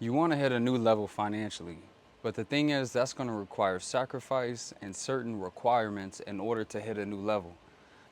You want to hit a new level financially, but the thing is, that's going to require sacrifice and certain requirements in order to hit a new level.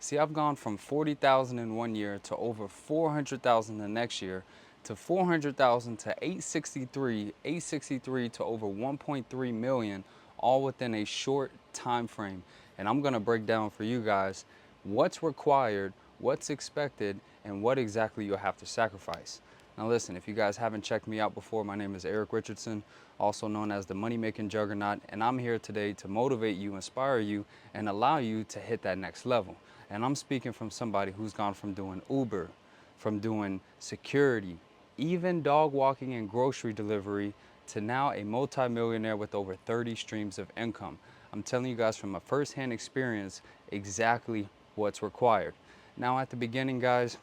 See, I've gone from 40,000 in one year to over 400,000 the next year to 400,000 to 863 to over 1.3 million, all within a short time frame. And I'm going to break down for you guys what's required, what's expected, and what exactly you'll have to sacrifice. Now listen, if you guys haven't checked me out before, my name is Richardson, also known as the Money Making Juggernaut, and I'm here today to motivate you, inspire you, and allow you to hit that next level. And I'm speaking from somebody who's gone from doing Uber, from doing security, even dog walking and grocery delivery, to now a multimillionaire with over 30 streams of income. I'm telling you guys from a first-hand experience exactly what's required. Now at the beginning, guys,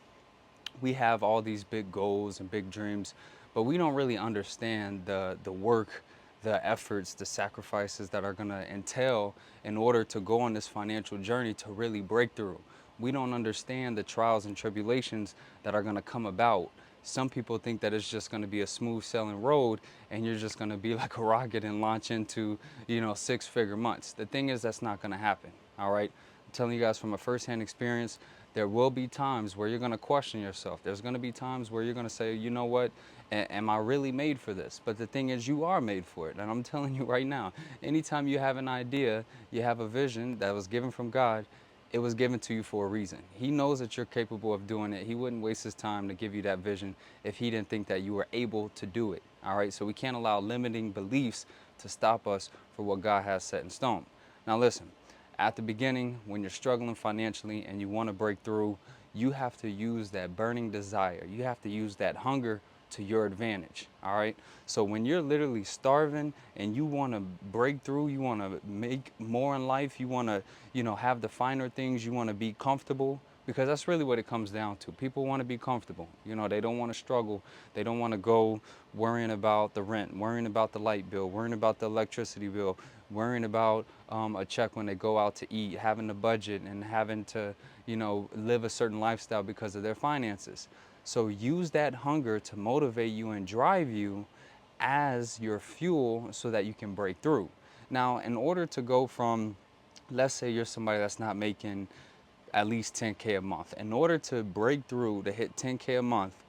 we have all these big goals and big dreams, but we don't really understand the work, the efforts, the sacrifices that are going to entail in order to go on this financial journey to really break through. We don't understand the trials and tribulations that are going to come about. Some people think that it's just going to be a smooth sailing road and you're just going to be like a rocket and launch into, six-figure months. The thing is, that's not going to happen. All right. I'm telling you guys from a first-hand experience, there will be times where you're going to question yourself. There's going to be times where you're going to say, you know what, am I really made for this? But the thing is, you are made for it. And I'm telling you right now, anytime you have an idea, you have a vision that was given from God, it was given to you for a reason. He knows that you're capable of doing it. He wouldn't waste his time to give you that vision if he didn't think that you were able to do it. All right, so we can't allow limiting beliefs to stop us for what God has set in stone. Now listen, at the beginning, when you're struggling financially and you want to break through, you have to use that burning desire. You have to use that hunger to your advantage. All right. So when you're literally starving and you want to break through, you want to make more in life, you want to, have the finer things, you want to be comfortable, because that's really what it comes down to. People want to be comfortable. They don't want to struggle. They don't want to go worrying about the rent, worrying about the light bill, worrying about the electricity bill, worrying about a check when they go out to eat, having a budget and having to, live a certain lifestyle because of their finances. So use that hunger to motivate you and drive you as your fuel so that you can break through. Now, in order to go from, let's say you're somebody that's not making at least 10K a month. In order to break through to hit 10K a month,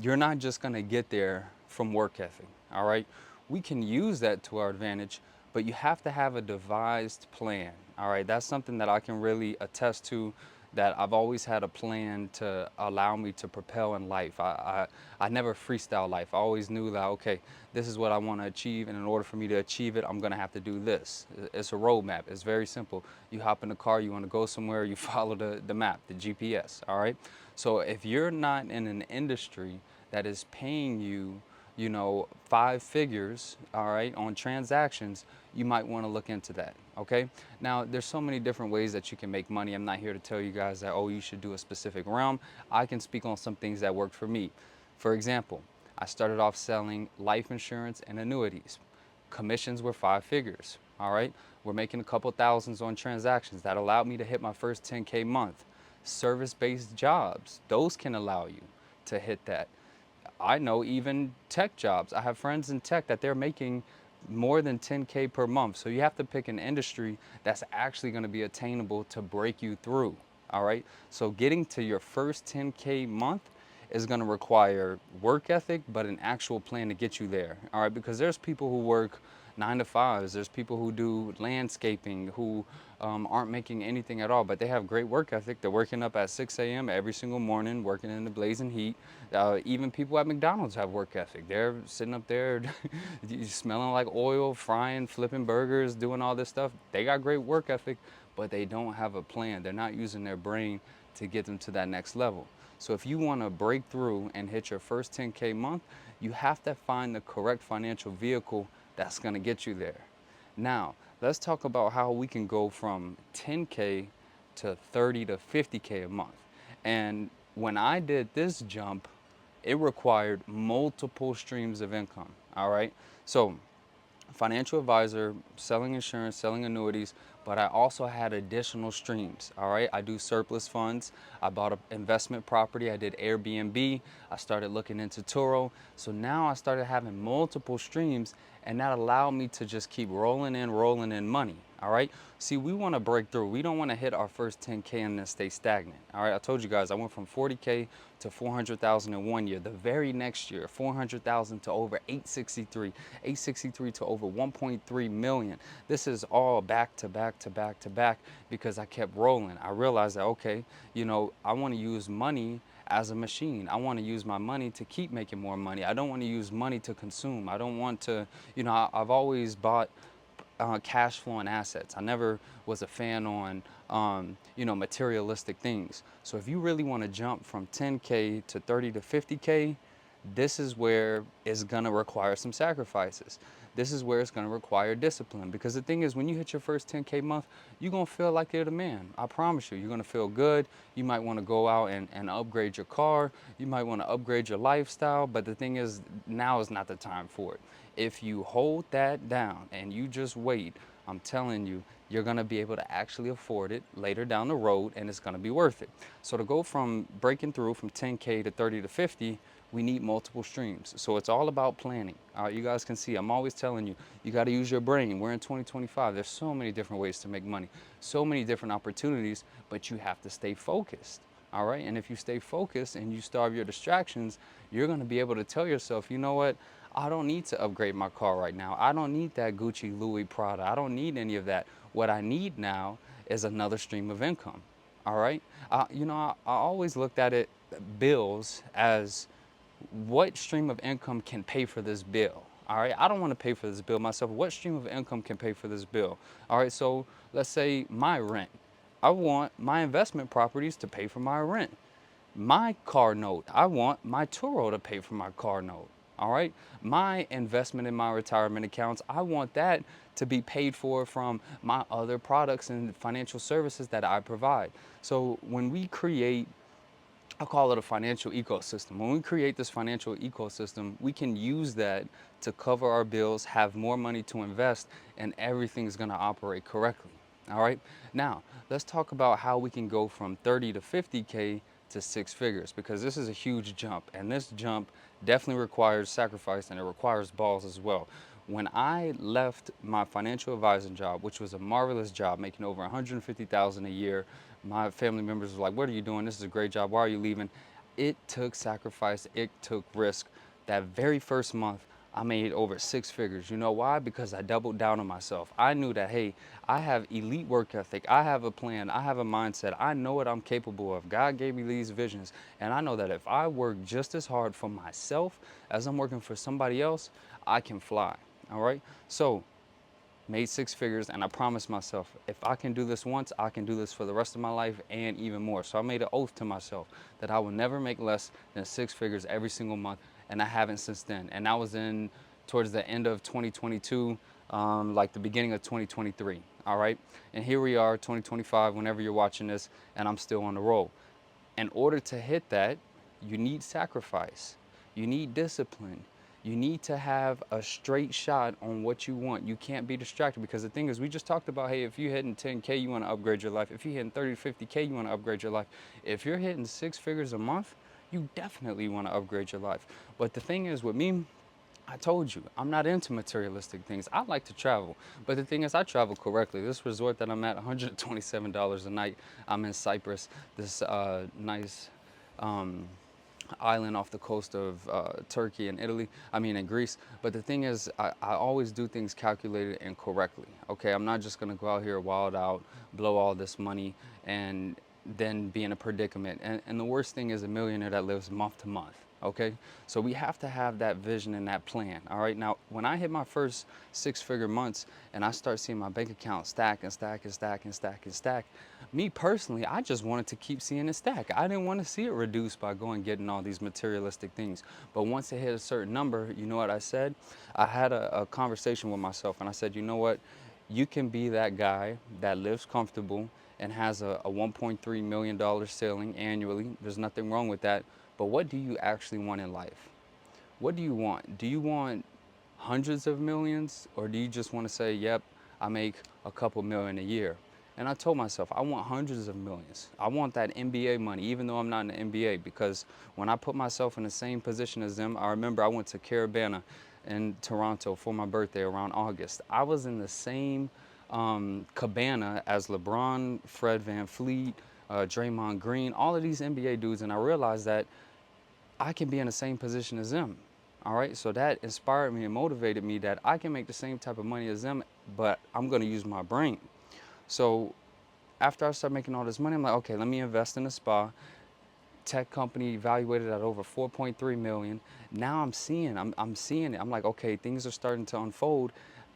you're not just going to get there from work ethic. All right. We can use that to our advantage, but you have to have a devised plan. All right. That's something that I can really attest to, that I've always had a plan to allow me to propel in life. I never freestyle life. I always knew that, okay, this is what I want to achieve, and in order for me to achieve it, I'm going to have to do this. It's a roadmap. It's very simple. You hop in the car, you want to go somewhere, you follow the map, the GPS, all right? So if you're not in an industry that is paying you, five figures, all right, on transactions, you might want to look into that, okay? Now, there's so many different ways that you can make money. I'm not here to tell you guys that, oh, you should do a specific realm. I can speak on some things that worked for me. For example, I started off selling life insurance and annuities. Commissions were five figures, all right? We're making a couple thousands on transactions. That allowed me to hit my first 10K month. Service-based jobs, those can allow you to hit that. I know even tech jobs. I have friends in tech that they're making more than 10K per month. So you have to pick an industry that's actually going to be attainable to break you through. All right. So getting to your first 10K month is going to require work ethic, but an actual plan to get you there. All right. Because there's people who work 9 to 5s. There's people who do landscaping who aren't making anything at all, but they have great work ethic. They're working up at 6 a.m. every single morning, working in the blazing heat. Even people at McDonald's have work ethic. They're sitting up there smelling like oil, frying, flipping burgers, doing all this stuff. They got great work ethic, but they don't have a plan. They're not using their brain to get them to that next level. So if you want to break through and hit your first 10K month, you have to find the correct financial vehicle that's going to get you there. Now, let's talk about how we can go from 10K to 30 to 50K a month. And when I did this jump, it required multiple streams of income. All right. So, financial advisor, selling insurance, selling annuities, but I also had additional streams. All right, I do surplus funds. I bought an investment property. I did Airbnb. I started looking into Turo. So now I started having multiple streams, and that allowed me to just keep rolling in money. All right. See, we want to break through. We don't want to hit our first 10K and then stay stagnant. All right. I told you guys I went from 40K to 400,000 in 1 year. The very next year, 400,000 to over 863, 863 to over 1.3 million. This is all back to back to back to back because I kept rolling. I realized that, okay, I want to use money as a machine. I want to use my money to keep making more money. I don't want to use money to consume. I don't want to, I've always bought cash flowing assets. I never was a fan on, materialistic things. So if you really want to jump from 10K to 30 to 50K, this is where it's gonna require some sacrifices. This is where it's gonna require discipline. Because the thing is, when you hit your first 10K month, you're gonna feel like you're the man. I promise you, you're gonna feel good. You might wanna go out and upgrade your car. You might wanna upgrade your lifestyle. But the thing is, now is not the time for it. If you hold that down and you just wait, I'm telling you, you're gonna be able to actually afford it later down the road, and it's gonna be worth it. So to go from breaking through from 10K to 30 to 50, we need multiple streams. So it's all about planning. You guys can see, I'm always telling you, you got to use your brain. We're in 2025. There's so many different ways to make money, so many different opportunities, but you have to stay focused. All right. And if you stay focused and you starve your distractions, you're going to be able to tell yourself, you know what? I don't need to upgrade my car right now. I don't need that Gucci, Louis, Prada. I don't need any of that. What I need now is another stream of income. All right. I always looked at it, bills, as what stream of income can pay for this bill? All right, I don't want to pay for this bill myself. What stream of income can pay for this bill? All right, so let's say my rent. I want my investment properties to pay for my rent. My car note, I want my Turo to pay for my car note. All right, my investment in my retirement accounts, I want that to be paid for from my other products and financial services that I provide. So when we create, I call it a financial ecosystem. When we create this financial ecosystem, we can use that to cover our bills, have more money to invest, and everything's gonna operate correctly. All right. Now, let's talk about how we can go from 30 to 50K to six figures, because this is a huge jump, and this jump definitely requires sacrifice and it requires balls as well. When I left my financial advising job, which was a marvelous job, making over 150,000 a year, my family members were like, "What are you doing? This is a great job. Why are you leaving?" It took sacrifice. It took risk. That very first month, I made over six figures. You know why? Because I doubled down on myself. I knew that, hey, I have elite work ethic. I have a plan. I have a mindset. I know what I'm capable of. God gave me these visions. And I know that if I work just as hard for myself as I'm working for somebody else, I can fly. All right. So made six figures, and I promised myself, if I can do this once, I can do this for the rest of my life and even more. So I made an oath to myself that I will never make less than six figures every single month, and I haven't since then. And that was in towards the end of 2022, like the beginning of 2023. All right, and here we are, 2025. Whenever you're watching this, and I'm still on the roll. In order to hit that, you need sacrifice. You need discipline. You need to have a straight shot on what you want. You can't be distracted, because the thing is, we just talked about, hey, if you're hitting 10K, you want to upgrade your life. If you're hitting 30 to 50K, you want to upgrade your life. If you're hitting six figures a month, you definitely want to upgrade your life. But the thing is, with me, I told you, I'm not into materialistic things. I like to travel. But the thing is, I travel correctly. This resort that I'm at, $127 a night. I'm in Cyprus, this nice island off the coast of Turkey and Italy, in Greece. But the thing is, I always do things calculated and correctly. Okay, I'm not just gonna go out here wild out, blow all this money, and then be in a predicament. And the worst thing is a millionaire that lives month to month. Okay, so we have to have that vision and that plan. All right, now when I hit my first six-figure months and I start seeing my bank account stack and stack and stack and stack and stack, me personally, I just wanted to keep seeing it stack. I didn't want to see it reduced by going getting all these materialistic things. But once it hit a certain number, you know what I said? I had a conversation with myself, and I said, you know what? You can be that guy that lives comfortable and has a $1.3 million ceiling annually. There's nothing wrong with that. But what do you actually want in life? What do you want? Do you want hundreds of millions, or do you just want to say, yep, I make a couple million a year. And I told myself, I want hundreds of millions. I want that NBA money, even though I'm not in the NBA, because when I put myself in the same position as them, I remember I went to Carabana in Toronto for my birthday around August. I was in the same cabana as LeBron, Fred VanVleet, Draymond Green, all of these NBA dudes, and I realized that I can be in the same position as them. All right, so that inspired me and motivated me that I can make the same type of money as them, but I'm gonna use my brain. So after I started making all this money, I'm like, okay, let me invest in a spa. Tech company evaluated at over 4.3 million. Now I'm seeing it. I'm like, okay, things are starting to unfold.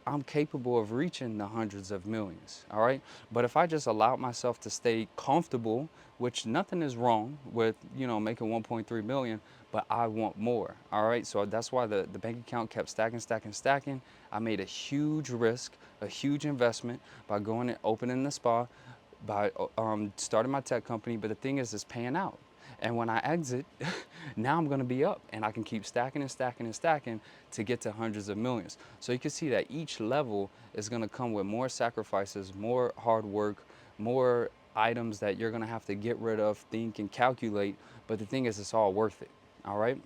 I'm capable of reaching the hundreds of millions. All right. But if I just allowed myself to stay comfortable, which nothing is wrong with, making 1.3 million, but I want more. All right. So that's why the bank account kept stacking, stacking, stacking. I made a huge risk, a huge investment by going and opening the spa, by starting my tech company. But the thing is, it's paying out. And when I exit, now I'm going to be up and I can keep stacking and stacking and stacking to get to hundreds of millions. So you can see that each level is going to come with more sacrifices, more hard work, more items that you're going to have to get rid of, think, and calculate. But the thing is, it's all worth it. All right.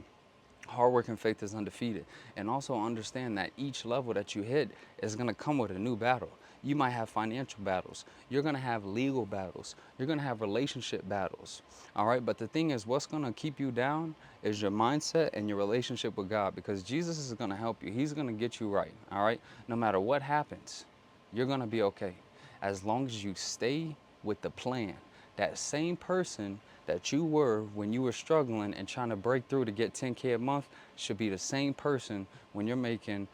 Hard work and faith is undefeated. And also understand that each level that you hit is going to come with a new battle. You might have financial battles. You're going to have legal battles. You're going to have relationship battles. All right. But the thing is, what's going to keep you down is your mindset and your relationship with God, because Jesus is going to help you. He's going to get you right. All right. No matter what happens, you're going to be okay as long as you stay with the plan. That same person that you were when you were struggling and trying to break through to get 10K a month should be the same person when you're making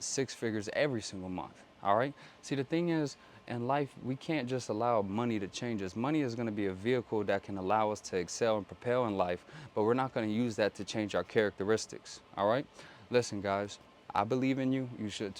six figures every single month. All right. See, the thing is, in life, we can't just allow money to change us. Money is going to be a vehicle that can allow us to excel and propel in life, but we're not going to use that to change our characteristics. All right. Listen, guys, I believe in you. You should